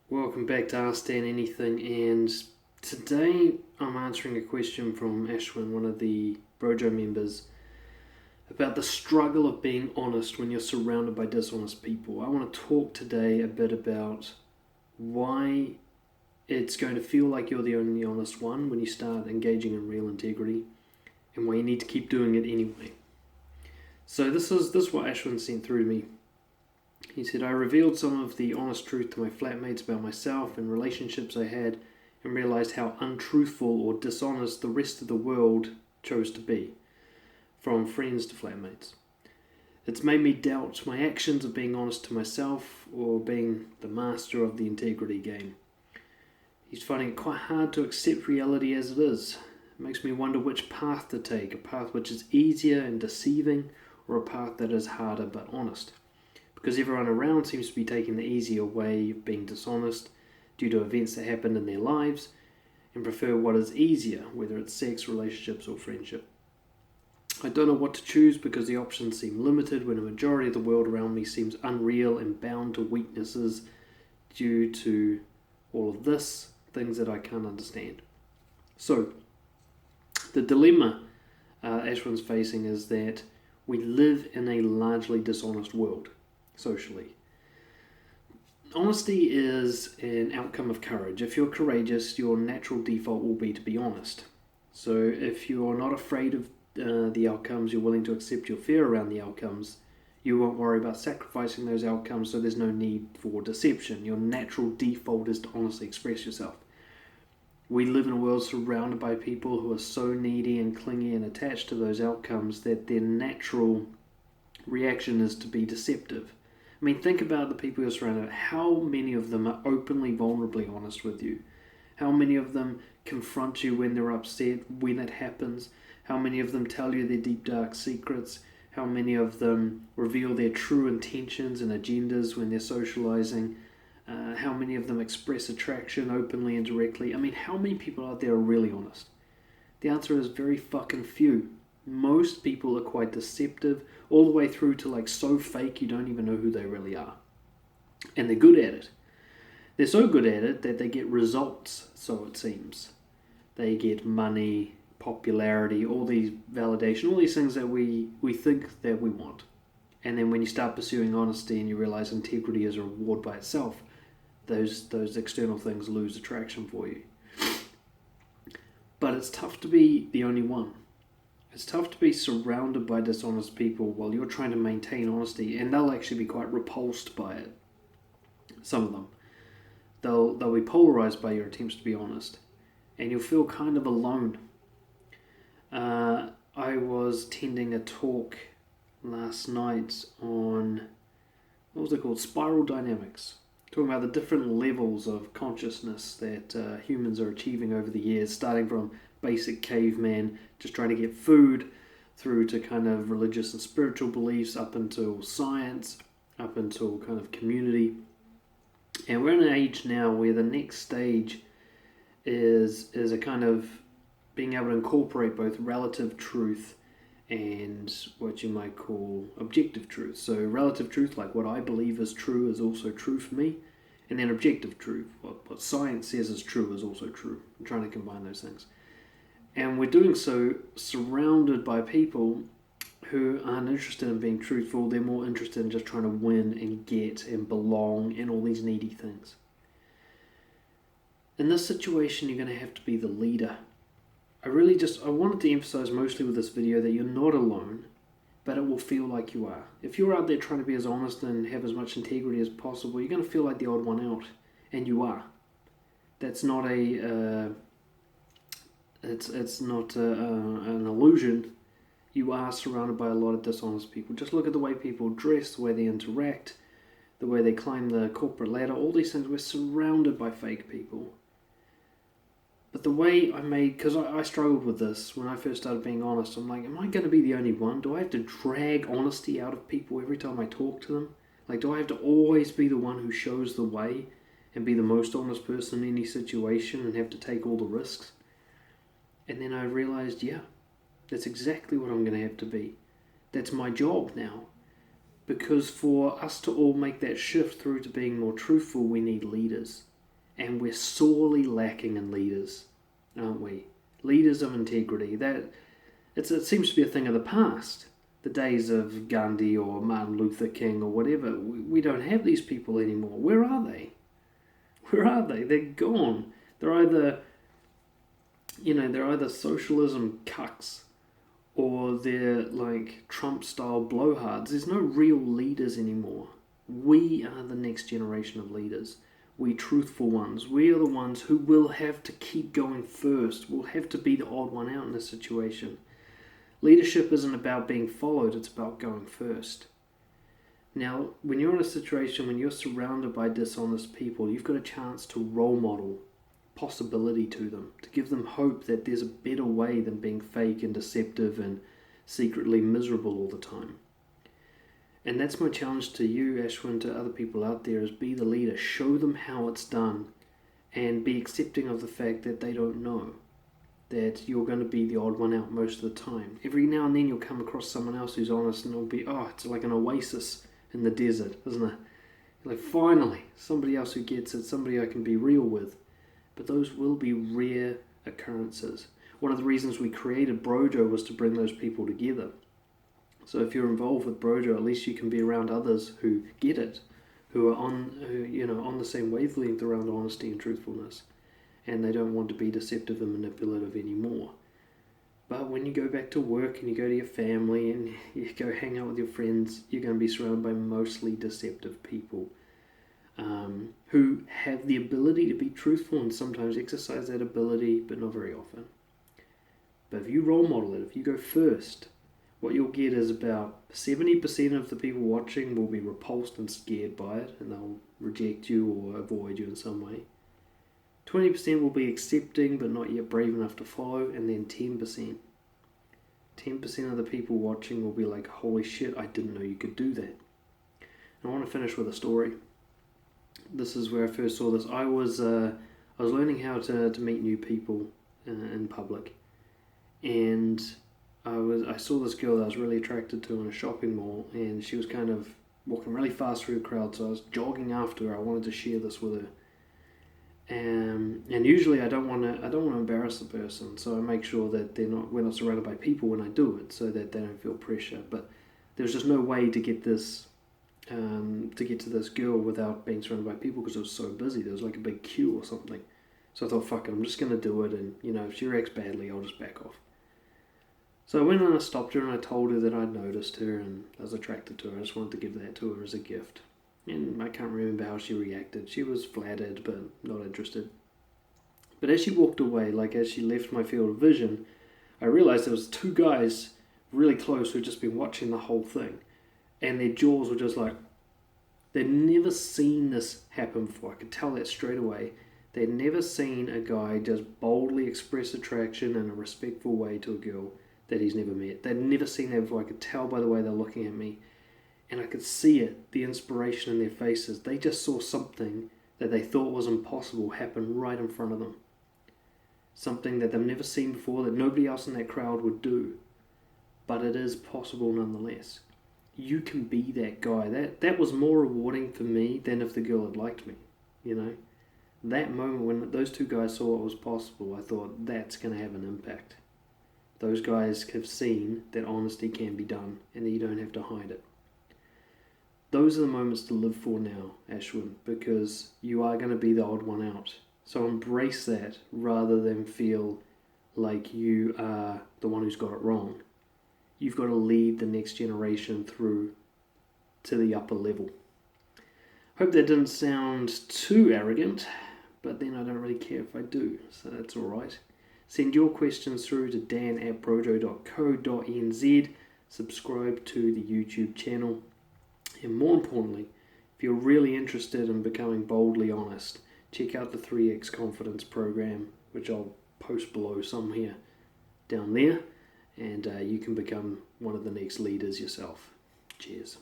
Welcome back to Ask Dan Anything, and today I'm answering a question from Ashwin, one of the Brojo members, about the struggle of being honest when you're surrounded by dishonest people. I want to talk today a bit about why it's going to feel like you're the only honest one when you start engaging in real integrity, and why you need to keep doing it anyway. So this is what Ashwin sent through to me. He said, I revealed some of the honest truth to my flatmates about myself and relationships I had, and realised how untruthful or dishonest the rest of the world chose to be, from friends to flatmates. It's made me doubt my actions of being honest to myself or being the master of the integrity game. He's finding it quite hard to accept reality as it is. It makes me wonder which path to take, a path which is easier and deceiving, or a path that is harder but honest. Because everyone around seems to be taking the easier way of being dishonest due to events that happened in their lives, and prefer what is easier, whether it's sex, relationships, or friendship. I don't know what to choose because the options seem limited when a majority of the world around me seems unreal and bound to weaknesses due to all of this, things that I can't understand. So, the dilemma Ashwin's facing is that we live in a largely dishonest world. Socially. Honesty is an outcome of courage. If you're courageous, your natural default will be to be honest. So if you're not afraid of the outcomes, you're willing to accept your fear around the outcomes, you won't worry about sacrificing those outcomes, so there's no need for deception. Your natural default is to honestly express yourself. We live in a world surrounded by people who are so needy and clingy and attached to those outcomes that their natural reaction is to be deceptive. I mean, think about the people you're surrounded by. How many of them are openly, vulnerably honest with you? How many of them confront you when they're upset, when it happens? How many of them tell you their deep, dark secrets? How many of them reveal their true intentions and agendas when they're socializing? How many of them express attraction openly and directly? I mean, how many people out there are really honest? The answer is very fucking few. Most people are quite deceptive, all the way through to like so fake you don't even know who they really are. And they're good at it. They're so good at it that they get results, so it seems. They get money, popularity, all these validation, all these things that we think that we want. And then when you start pursuing honesty and you realize integrity is a reward by itself, those external things lose attraction for you. But it's tough to be the only one. It's tough to be surrounded by dishonest people while you're trying to maintain honesty, and they'll actually be quite repulsed by it. Some of them. They'll be polarized by your attempts to be honest, and you'll feel kind of alone. I was attending a talk last night on, what was it called? Spiral dynamics. Talking about the different levels of consciousness that humans are achieving over the years, starting from basic caveman, just trying to get food, through to kind of religious and spiritual beliefs, up until science, up until kind of community. And we're in an age now where the next stage is a kind of being able to incorporate both relative truth and what you might call objective truth. So relative truth, like what I believe is true, is also true for me. And then objective truth, what science says is true, is also true. I'm trying to combine those things. And we're doing so surrounded by people who aren't interested in being truthful. They're more interested in just trying to win and get and belong and all these needy things. In this situation, you're going to have to be the leader. I wanted to emphasize mostly with this video that you're not alone, but it will feel like you are. If you're out there trying to be as honest and have as much integrity as possible, you're going to feel like the odd one out, and you are. That's not It's not an illusion. You are surrounded by a lot of dishonest people. Just look at the way people dress, the way they interact, the way they climb the corporate ladder, all these things. We're surrounded by fake people. But the way because I struggled with this when I first started being honest. I'm like, am I going to be the only one? Do I have to drag honesty out of people every time I talk to them? Like, do I have to always be the one who shows the way and be the most honest person in any situation and have to take all the risks? And then I realized, yeah, that's exactly what I'm going to have to be. That's my job now. Because for us to all make that shift through to being more truthful, we need leaders. And we're sorely lacking in leaders, aren't we? Leaders of integrity. It seems to be a thing of the past. The days of Gandhi or Martin Luther King or whatever. We don't have these people anymore. Where are they? Where are they? They're gone. They're either socialism cucks or they're like Trump-style blowhards. There's no real leaders anymore. We are the next generation of leaders. We truthful ones. We are the ones who will have to keep going first. We'll have to be the odd one out in a situation. Leadership isn't about being followed, it's about going first. Now, when you're in a situation, when you're surrounded by dishonest people, you've got a chance to role model possibility to them, to give them hope that there's a better way than being fake and deceptive and secretly miserable all the time. And that's my challenge to you, Ashwin, to other people out there, is be the leader. Show them how it's done and be accepting of the fact that they don't know, that you're going to be the odd one out most of the time. Every now and then you'll come across someone else who's honest and it'll be, it's like an oasis in the desert, isn't it? You're like, finally, somebody else who gets it, somebody I can be real with. But those will be rare occurrences. One of the reasons we created Brojo was to bring those people together. So if you're involved with Brojo, at least you can be around others who get it, who are on the same wavelength around honesty and truthfulness, and they don't want to be deceptive and manipulative anymore. But when you go back to work and you go to your family and you go hang out with your friends, you're going to be surrounded by mostly deceptive people who have the ability to be truthful and sometimes exercise that ability, but not very often. But if you role model it, if you go first, what you'll get is about 70% of the people watching will be repulsed and scared by it, and they'll reject you or avoid you in some way. 20% will be accepting but not yet brave enough to follow, and then 10% of the people watching will be like, holy shit, I didn't know you could do that. And I want to finish with a story. This is where I first saw this. I was learning how to meet new people in public, and I saw this girl that I was really attracted to in a shopping mall, and she was kind of walking really fast through the crowd, so I was jogging after her. I wanted to share this with her. And usually I don't want to embarrass the person, so I make sure that we're not surrounded by people when I do it, so that they don't feel pressure. But there's just no way to get to this girl without being surrounded by people because it was so busy. There was like a big queue or something. So I thought, fuck it, I'm just gonna do it, and if she reacts badly, I'll just back off. So I went and I stopped her and I told her that I'd noticed her and I was attracted to her. I just wanted to give that to her as a gift. And I can't remember how she reacted. She was flattered, but not interested. But as she walked away, like as she left my field of vision, I realized there was two guys really close who'd just been watching the whole thing. And their jaws were just like, they'd never seen this happen before. I could tell that straight away. They'd never seen a guy just boldly express attraction in a respectful way to a girl that he's never met. They'd never seen that before. I could tell by the way they're looking at me. And I could see it, the inspiration in their faces. They just saw something that they thought was impossible happen right in front of them. Something that they've never seen before, that nobody else in that crowd would do. But it is possible nonetheless. You can be that guy. That was more rewarding for me than if the girl had liked me. That moment when those two guys saw what was possible, I thought, that's going to have an impact. Those guys have seen that honesty can be done and that you don't have to hide it. Those are the moments to live for now, Ashwin, because you are going to be the odd one out. So embrace that rather than feel like you are the one who's got it wrong. You've got to lead the next generation through to the upper level. Hope that didn't sound too arrogant, but then I don't really care if I do, so that's alright. Send your questions through to dan@brojo.co.nz. Subscribe to the YouTube channel. And more importantly, if you're really interested in becoming boldly honest, check out the 3X Confidence program, which I'll post below somewhere down there, and you can become one of the next leaders yourself. Cheers.